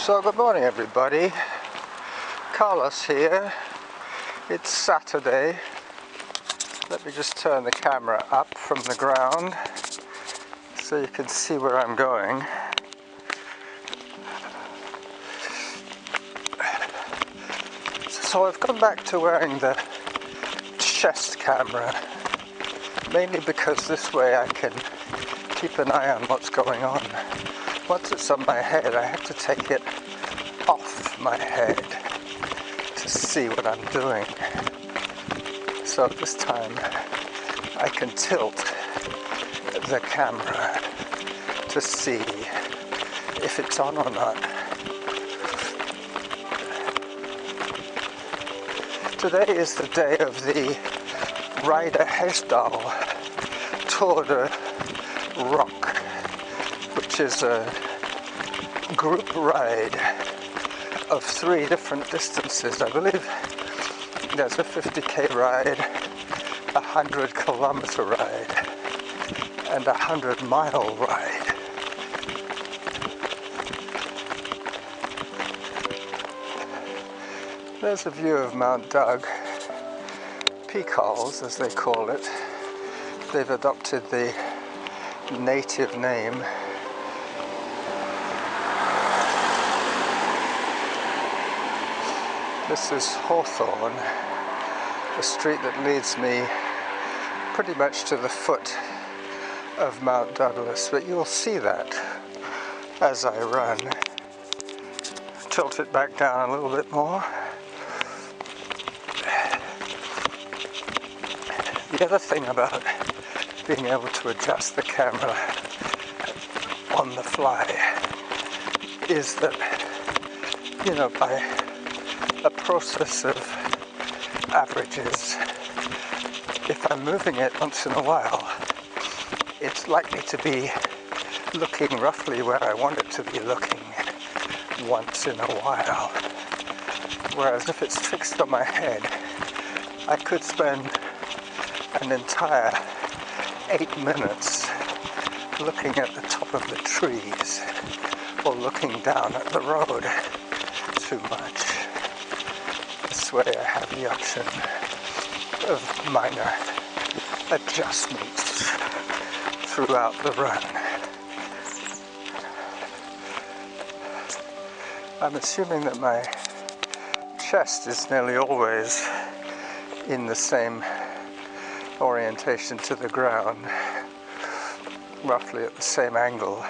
So good morning everybody, Carlos here. It's Saturday. Let me just turn the camera up from the ground so you can see where I'm going. So I've gone back to wearing the chest camera, mainly because this way I can keep an eye on what's going on. Once it's on my head, I have to take it off my head to see what I'm doing. So this time I can tilt the camera to see if it's on or not. Today is the day of the Rider Hesdal Tour de Rock, which is a group ride of 3 different distances. I believe there's a 50k ride, a 100-kilometer ride, and a 100-mile ride. There's a view of Mount Doug, Peakals as they call it. They've adopted the native name. This is Hawthorne, a street that leads me pretty much to the foot of Mount Douglas, but you'll see that as I run. Tilt it back down a little bit more. The other thing about being able to adjust the camera on the fly is that, you know, by a process of averages, if I'm moving it once in a while, it's likely to be looking roughly where I want it to be looking once in a while. Whereas if it's fixed on my head, I could spend an entire 8 minutes looking at the top of the trees or looking down at the road too much. This way I have the option of minor adjustments throughout the run. I'm assuming that my chest is nearly always in the same orientation to the ground, roughly at the same angle.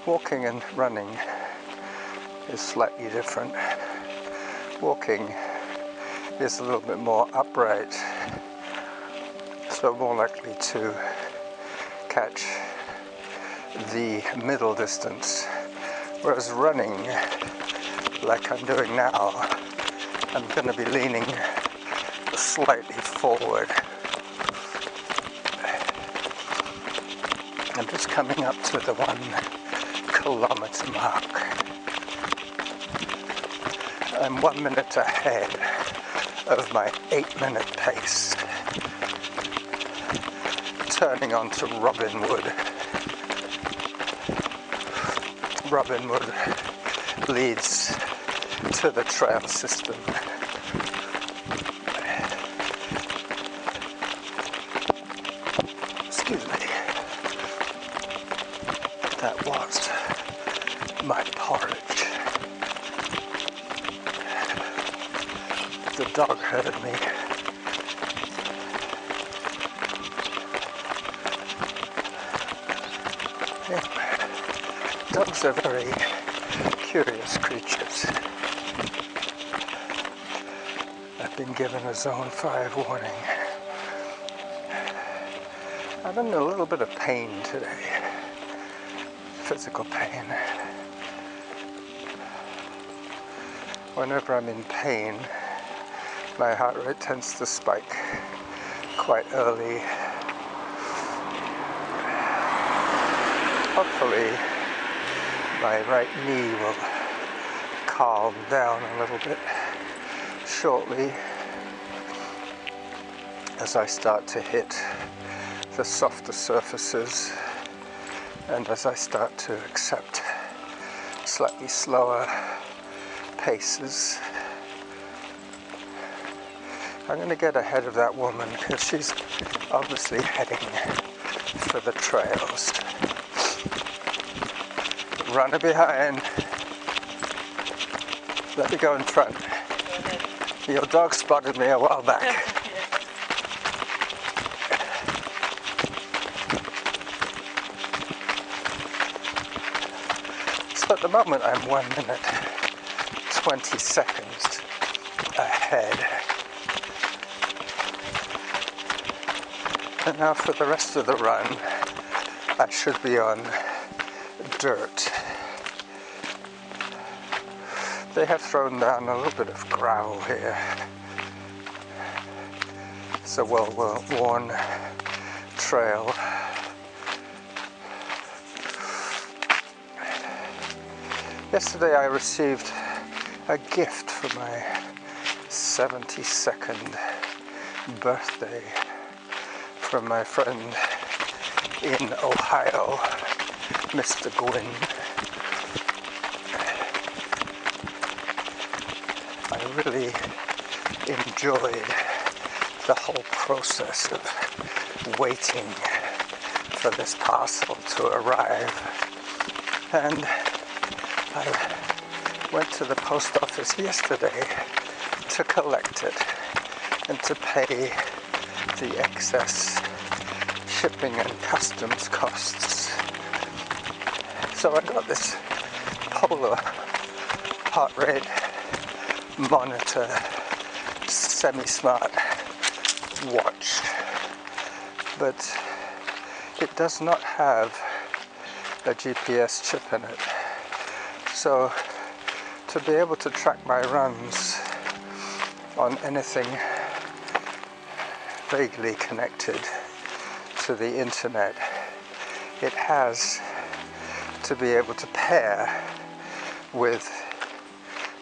Walking and running is slightly different. Walking is a little bit more upright, so more likely to catch the middle distance, whereas running, like I'm doing now, I'm going to be leaning slightly forward. I'm just coming up to the 1-kilometer mark. I'm 1 minute ahead of my 8-minute pace. Turning onto Robinwood. Robinwood leads to the trail system. Excuse me. That was my porridge. The dog heard me. Yeah. Dogs are very curious creatures. I've been given a Zone 5 warning. I'm in a little bit of pain today. Physical pain. Whenever I'm in pain, my heart rate tends to spike quite early. Hopefully, my right knee will calm down a little bit shortly as I start to hit the softer surfaces and as I start to accept slightly slower paces. I'm going to get ahead of that woman because she's obviously heading for the trails. Runner behind. Let me go in front. Your dog spotted me a while back. So at the moment I'm 1 minute 20 seconds ahead. And now for the rest of the run, I should be on dirt. They have thrown down a little bit of gravel here. It's a well-worn trail. Yesterday I received a gift for my 72nd birthday from my friend in Ohio, Mr. Glenn. I really enjoyed the whole process of waiting for this parcel to arrive. And I went to the post office yesterday to collect it and to pay the excess shipping and customs costs. So I got this Polar heart rate monitor semi-smart watch, but it does not have a GPS chip in it. So to be able to track my runs on anything vaguely connected to the internet, it has to be able to pair with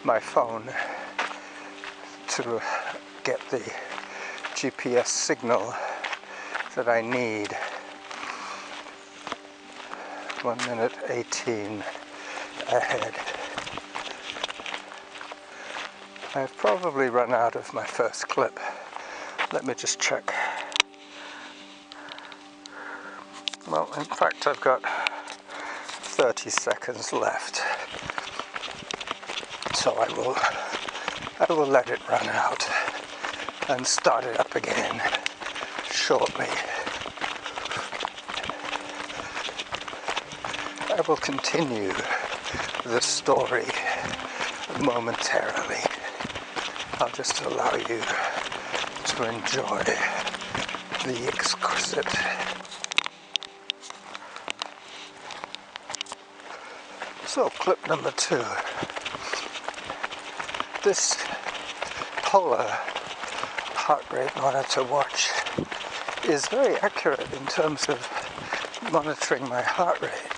my phone to get the GPS signal that I need. 1 minute 18 ahead. I've probably run out of my first clip. Let me just check. Well, in fact, I've got 30 seconds left. So I will let it run out and start it up again shortly. I will continue the story momentarily. I'll just allow you to enjoy the exquisite. So, clip number 2. This Polar heart rate monitor watch is very accurate in terms of monitoring my heart rate,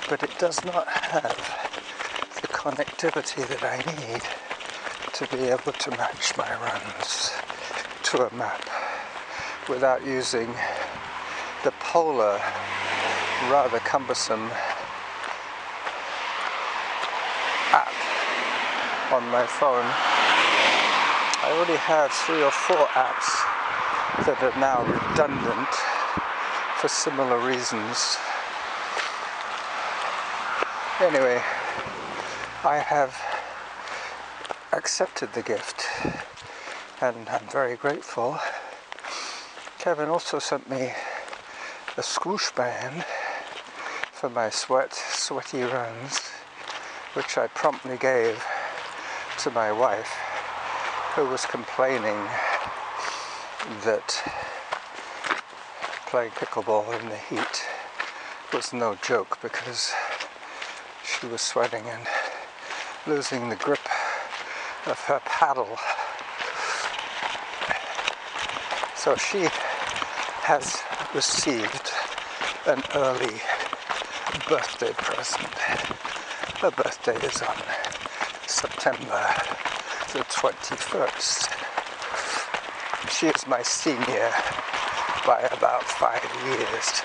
but it does not have the connectivity that I need to be able to match my runs to a map without using the Polar rather cumbersome app on my phone. I already have 3 or 4 apps that are now redundant for similar reasons. Anyway, I have accepted the gift and I'm very grateful. Kevin also sent me a swoosh band for my sweaty runs, which I promptly gave to my wife, who was complaining that playing pickleball in the heat was no joke because she was sweating and losing the grip of her paddle. So she has received an early birthday present. Her birthday is on September the 21st. She is my senior by about 5 years.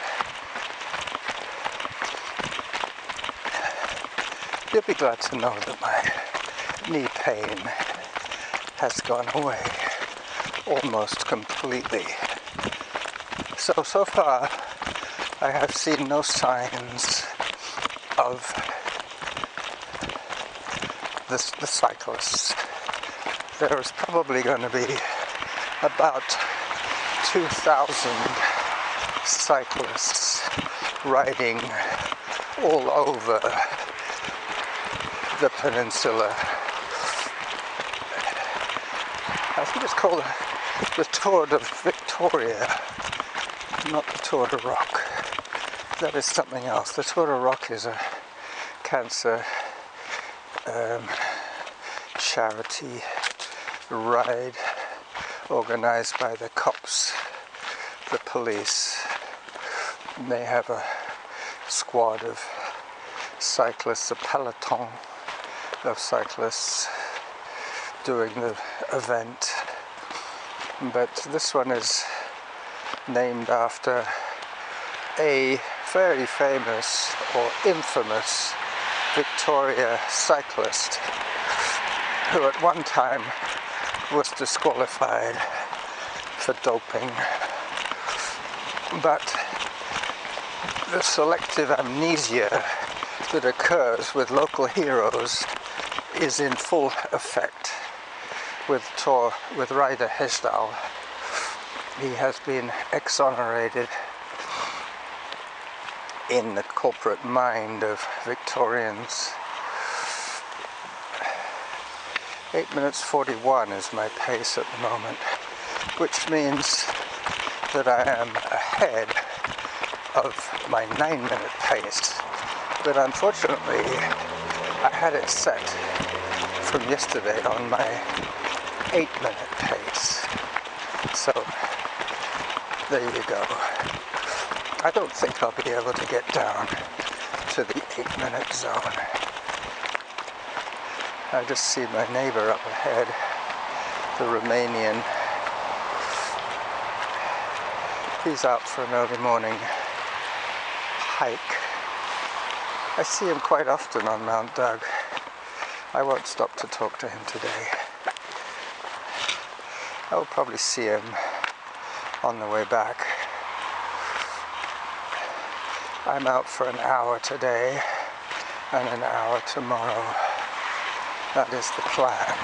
You'll be glad to know that my knee pain has gone away almost completely. So far I have seen no signs of the cyclists. There is probably going to be about 2,000 cyclists riding all over the peninsula. I think it's called the Tour de Victoria, not the Tour de Rock. That is something else. The Tour de Rock is a cancer charity ride organized by the cops, the police. And they have a squad of cyclists, a peloton of cyclists doing the event. But this one is named after a very famous or infamous Victoria cyclist who at one time was disqualified for doping. But the selective amnesia that occurs with local heroes is in full effect with Ryder Hesjedal. He has been exonerated in the corporate mind of Victorians. 8 minutes 41 is my pace at the moment, which means that I am ahead of my 9-minute pace. But unfortunately, I had it set from yesterday on my 8-minute pace. So, there you go. I don't think I'll be able to get down to the 8-minute zone. I just see my neighbor up ahead, the Romanian. He's out for an early morning hike. I see him quite often on Mount Doug. I won't stop to talk to him today. I'll probably see him on the way back. I'm out for an hour today and an hour tomorrow. That is the plan.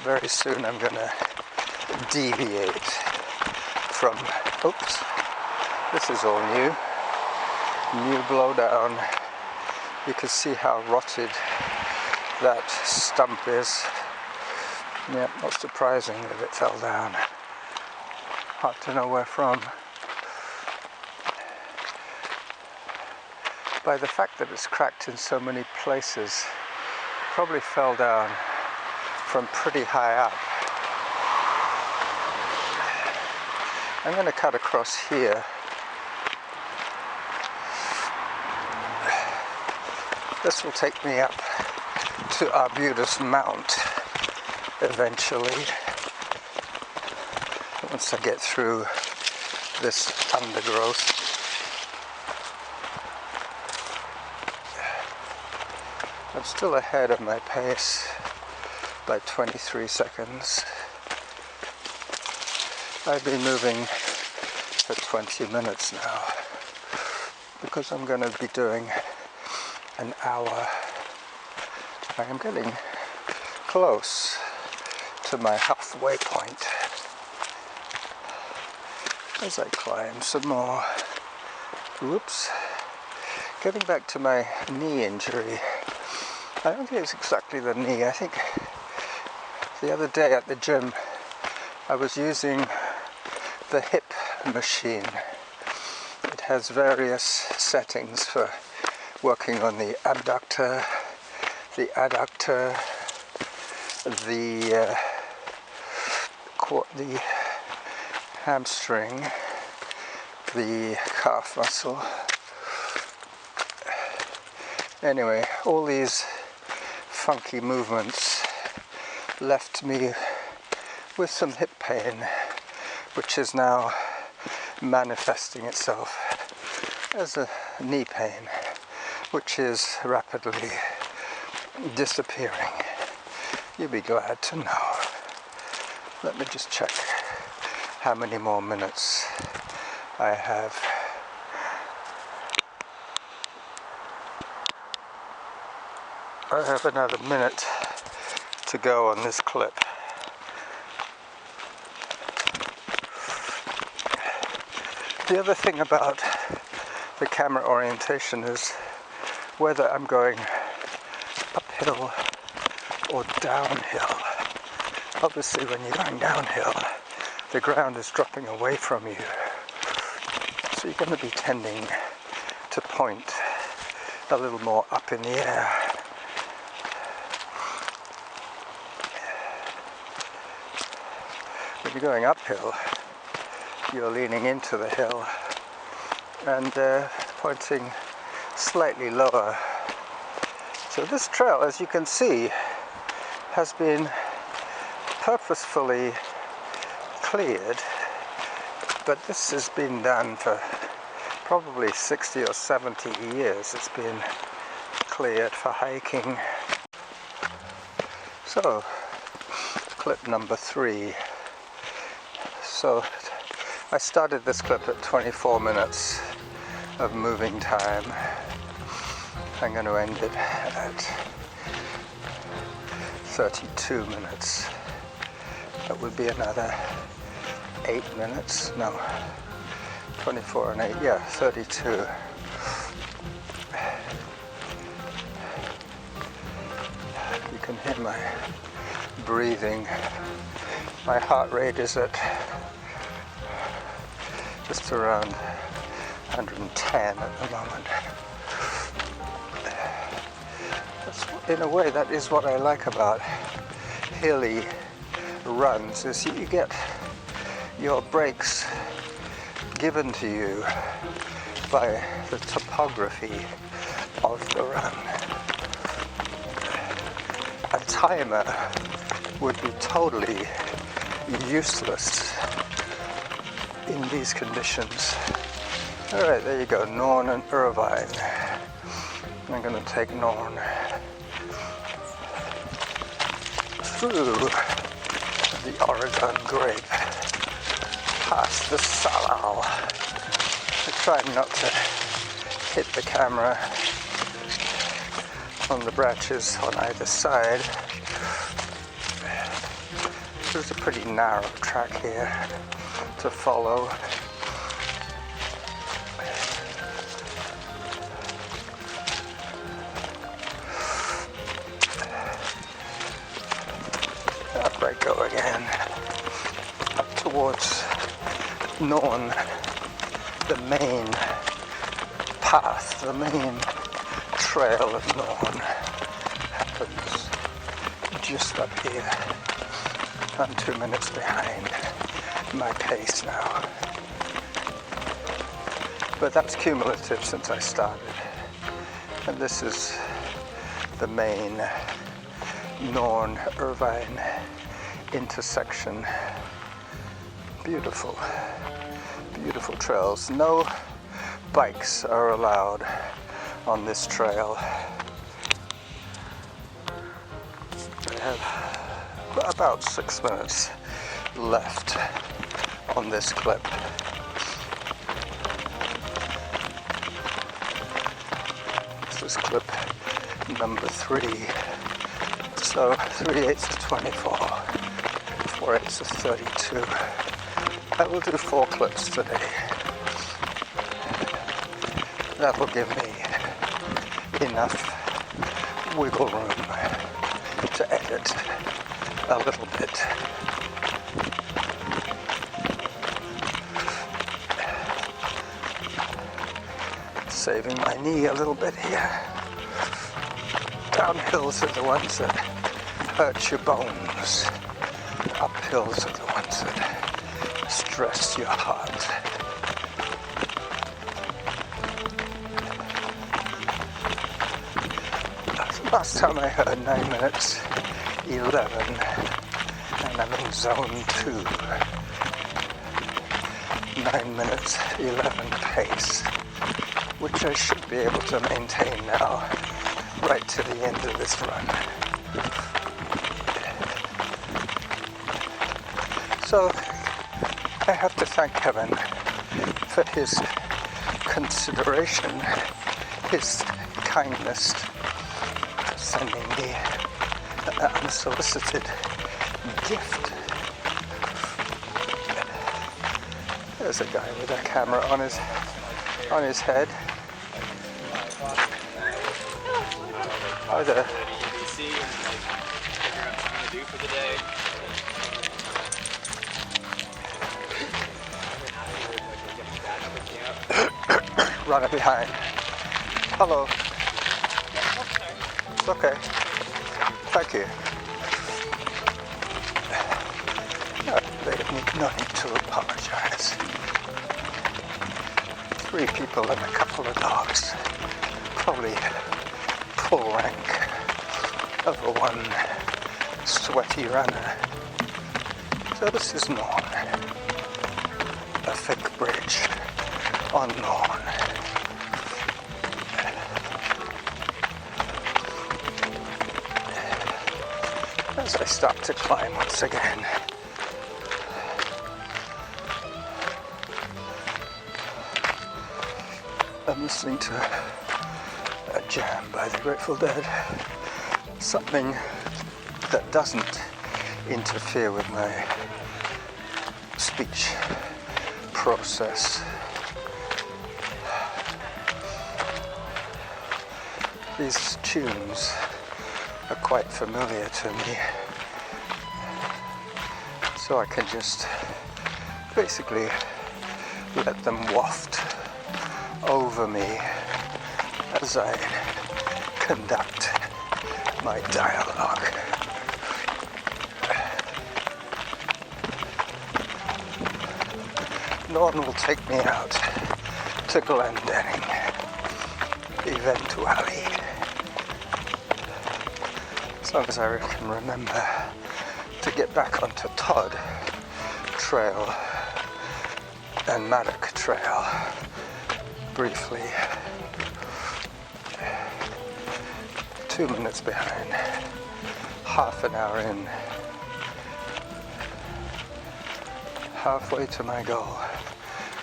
Very soon I'm going to deviate from, oops, this is all new blowdown. You can see how rotted that stump is. Yeah, not surprising that it fell down. Hard to know where from. By the fact that it's cracked in so many places, probably fell down from pretty high up. I'm going to cut across here. This will take me up to Arbutus Mount eventually, once I get through this undergrowth. I'm still ahead of my pace by 23 seconds. I've been moving for 20 minutes now because I'm going to be doing an hour. I am getting close to my halfway point as I climb some more. Whoops. Getting back to my knee injury. I don't think it's exactly the knee. I think the other day at the gym I was using the hip machine. It has various settings for working on the abductor, the adductor, the hamstring, the calf muscle. Anyway, all these funky movements left me with some hip pain, which is now manifesting itself as a knee pain, which is rapidly disappearing. You'll be glad to know. Let me just check how many more minutes I have. I have another minute to go on this clip. The other thing about the camera orientation is whether I'm going uphill or downhill. Obviously when you're going downhill, the ground is dropping away from you. So you're going to be tending to point a little more up in the air. When you're going uphill, you're leaning into the hill and pointing slightly lower. So this trail, as you can see, has been purposefully cleared, but this has been done for probably 60 or 70 years. It's been cleared for hiking. So, clip number 3. So, I started this clip at 24 minutes of moving time. I'm going to end it at 32 minutes. That would be another 8 minutes. No, 24 and 8, yeah, 32. You can hear my breathing. My heart rate is at just around 110 at the moment. In a way, that is what I like about hilly runs, is you get your breaks given to you by the topography of the run. A timer would be totally useless in these conditions. Alright, there you go, Norn and Irvine. I'm going to take Norn through the Oregon grape, past the salal. I try not to hit the camera on the branches on either side. There's a pretty narrow track here to follow. Up I go again, up towards Norn, the main path, the main trail of Norn happens just up here. I'm 2 minutes behind my pace now, but that's cumulative since I started. And this is the main Norn-Irvine intersection. Beautiful, beautiful trails. No bikes are allowed on this trail. I have about 6 minutes left on this clip. This is clip number 3. So 3/8 is 24, 4/8 is 32. I will do 4 clips today. That will give me enough wiggle room to edit a little bit. Saving my knee a little bit here. Downhills are the ones that hurt your bones. Uphills are the ones that stress your heart. Last time I heard 9 minutes 11, and I'm in zone 2. 9 minutes 11 pace, which I should be able to maintain now, right to the end of this run. So I have to thank heaven for his consideration, his kindness, for sending me an unsolicited gift. There's a guy with a camera on his head. Hi there. Runner behind. Hello. It's okay. Thank you. No need to apologize. 3 people and a couple of dogs. Probably full rank over one sweaty runner. So this is Norn. A thick bridge on Norn. As I start to climb once again. I'm listening to a jam by the Grateful Dead. Something that doesn't interfere with my speech process. These tunes are quite familiar to me, so I can just basically let them waft over me as I conduct my dialogue. Norn will take me out to Glendenning, eventually. As long as I can remember to get back onto Todd Trail and Maddock Trail briefly. 2 minutes behind, half an hour in, halfway to my goal.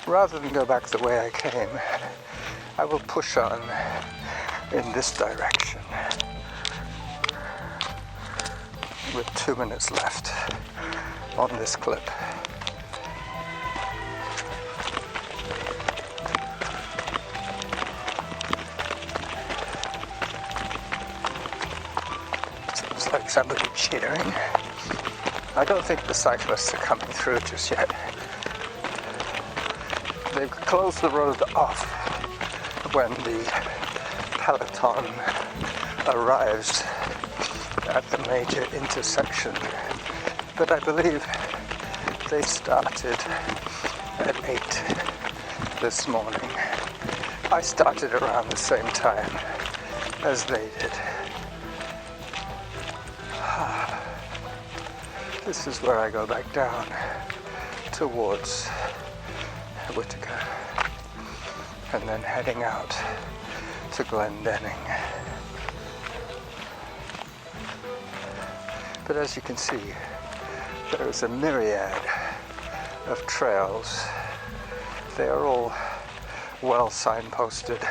Rather than go back the way I came, I will push on in this direction with 2 minutes left on this clip. Seems like somebody cheering. I don't think the cyclists are coming through just yet. They've closed the road off when the peloton arrives at the major intersection, but I believe they started at 8 this morning. I started around the same time as they did. This is where I go back down towards Whitaker and then heading out to Glendenning. But as you can see, there is a myriad of trails. They are all well signposted.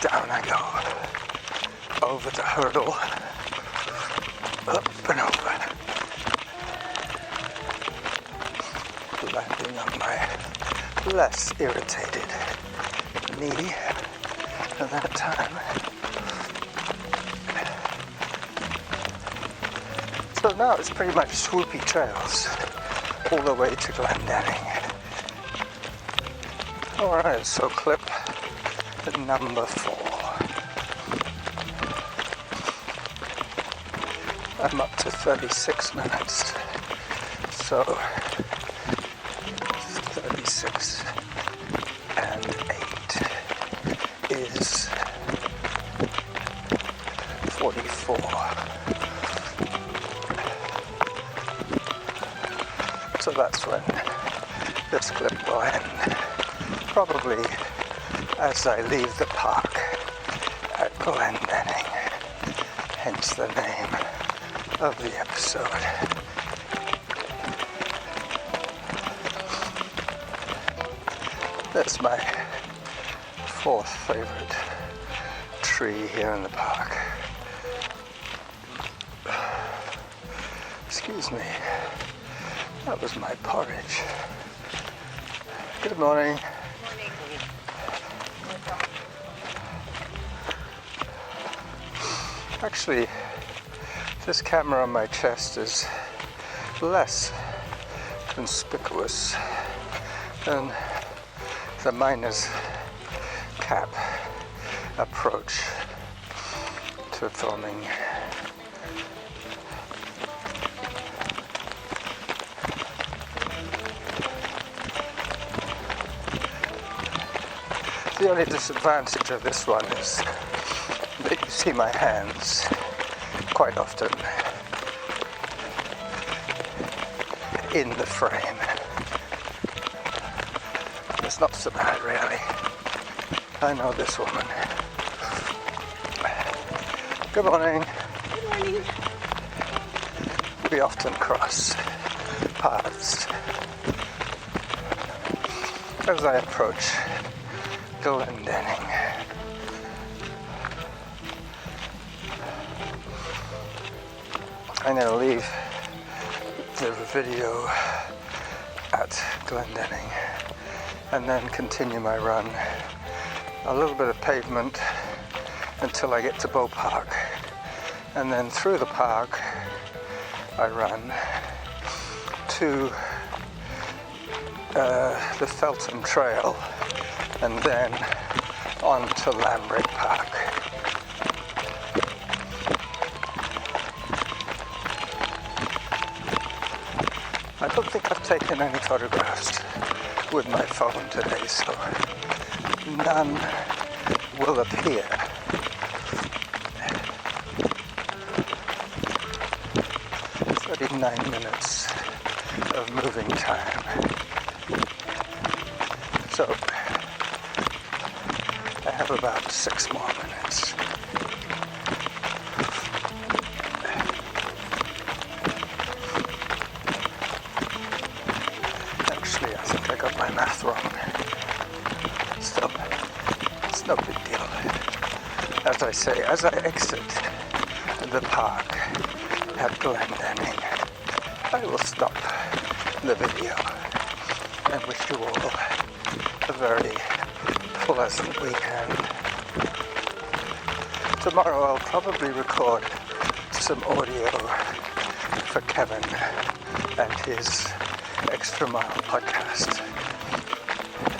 Down I go, over the hurdle, up and over, landing on my less irritated knee at that time. So now it's pretty much swoopy trails all the way to Glendenning. Alright, so clip number 4. I'm up to 36 minutes. So 36 and 8 is 44. So that's when this clip will end. Probably as I leave the park at Glendenning, hence the name of the episode. That's my fourth favorite tree here in the park. Excuse me, that was my porridge. Good morning. Actually, this camera on my chest is less conspicuous than the miner's cap approach to filming. The only disadvantage of this one is that you see my hands quite often in the frame. It's not so bad, really. I know this woman. Good morning. Good morning. We often cross paths as I approach Glendenning. I'm going to leave the video at Glendenning and then continue my run. A little bit of pavement until I get to Bow Park, and then through the park I run to the Feltham Trail and then on to Lambrick Park. I don't think I've taken any photographs with my phone today, so none will appear. "39 minutes of moving time." So I have about 6 more minutes. Actually, I think I got my math wrong. Still, it's no big deal. As I say, as I exit the park at Glendenning, I will stop the video and wish you all a very pleasant weekend. Tomorrow I'll probably record some audio for Kevin and his Extra Mile podcast.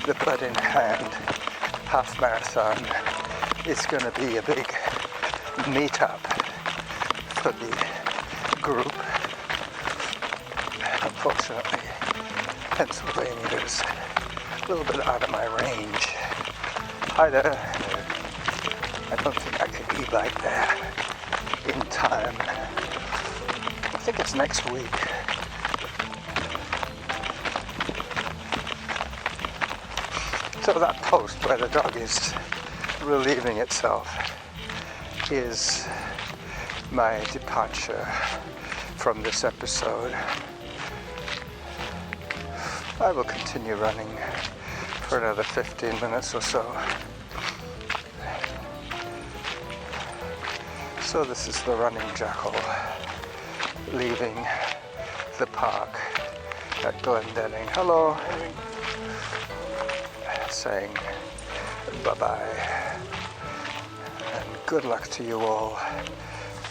The Blood in Hand half marathon is going to be a big meetup for the group. Unfortunately, Pennsylvania is a little bit out of my range. Hi there. I don't think I can e-bike there in time. I think it's next week. So that post where the dog is relieving itself is my departure from this episode. I will continue running for another 15 minutes or so. So this is the running jackal leaving the park at Glendenning. Hello. Saying bye-bye. And good luck to you all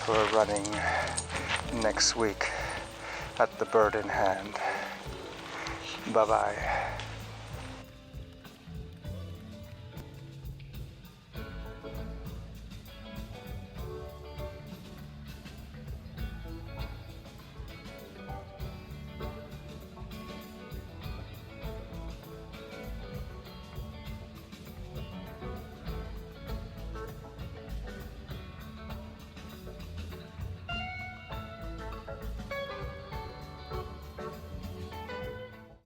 for running next week at the Bird in Hand. Bye-bye.